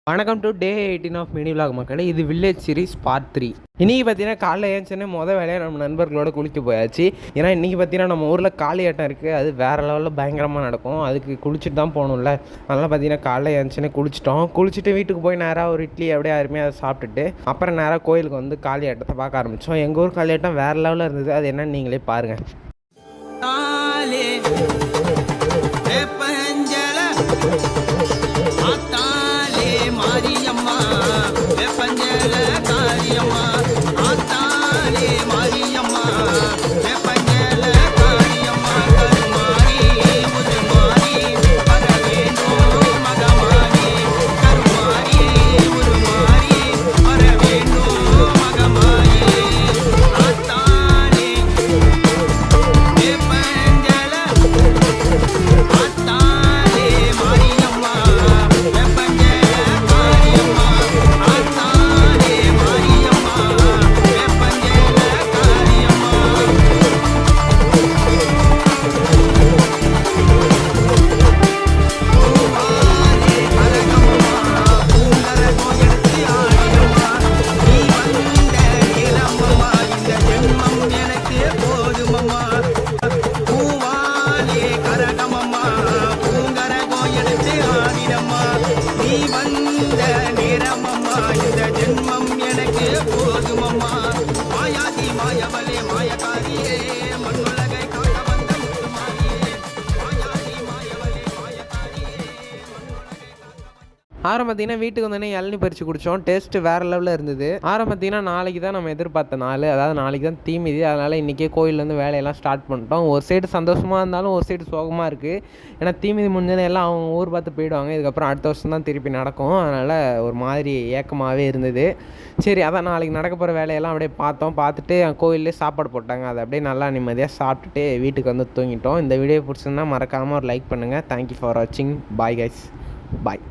வணக்கம் today 18 of mini vlog மக்களே. இது வில்லேஜ் சீரிஸ் பார்ட் 3. இன்றைக்கி பார்த்தீங்கன்னா காலைல ஏன்ச்சோன்னே வேலையாக நம்ம நண்பர்களோட குளிக்க போயாச்சு. ஏன்னா இன்றைக்கி பார்த்தீங்கன்னா நம்ம ஊரில் காளியாட்டம் இருக்குது. அது வேறு லெவலில் பயங்கரமாக நடக்கும். அதுக்கு குளிச்சுட்டு தான் போகணும்ல. அதனால் பார்த்தீங்கன்னா காலைல ஏன்ச்சோன்னே குளிச்சுட்டு வீட்டுக்கு போய் நேராக ஒரு இட்லி அப்படியே அருமையாக அதை சாப்பிட்டுட்டு அப்புறம் நேராக கோயிலுக்கு வந்து காளியாட்டத்தை பார்க்க ஆரம்பித்தோம். எங்கள் ஊர் காளியாட்டம் வேறு லெவலில் இருந்தது. அது என்னன்னு நீங்களே பாருங்கள். பார்த்தீங்கன்னா வீட்டுக்கு வந்தோடனே இளநீ பறித்து குடித்தோம். டேஸ்ட்டு வேறு லெவலில் இருந்தது. பார்த்தீங்கன்னா நாளைக்கு தான் நம்ம எதிர்பார்த்த நாள், அதாவது நாளைக்கு தான் தீமிதி. அதனால் இன்றைக்கே கோயிலேருந்து வேலையெல்லாம் ஸ்டார்ட் பண்ணிட்டோம். ஒரு சைடு சந்தோஷமாக இருந்தாலும் ஒரு சைடு சோகமாக இருக்குது. ஏன்னா தீமிதி முடிஞ்சது எல்லாம் அவங்க ஊர் பார்த்து போயிடுவாங்க. இதுக்கப்புறம் அடுத்த வருஷம் தான் திருப்பி நடக்கும். அதனால் ஒரு மாதிரி ஏக்கமாகவே இருந்தது. சரி, அதான் நாளைக்கு நடக்க போகிற வேலையெல்லாம் அப்படியே பார்த்துட்டு கோயிலே சாப்பாடு போட்டாங்க. அதை அப்படியே நல்லா நிம்மதியாக சாப்பிட்டுட்டு வீட்டுக்கு வந்து தூங்கிட்டோம். இந்த வீடியோ பிடிச்சிருந்தா மறக்காமல் ஒரு லைக் பண்ணுங்கள். தேங்க்யூ ஃபார் வாட்சிங். Bye guys. பாய்.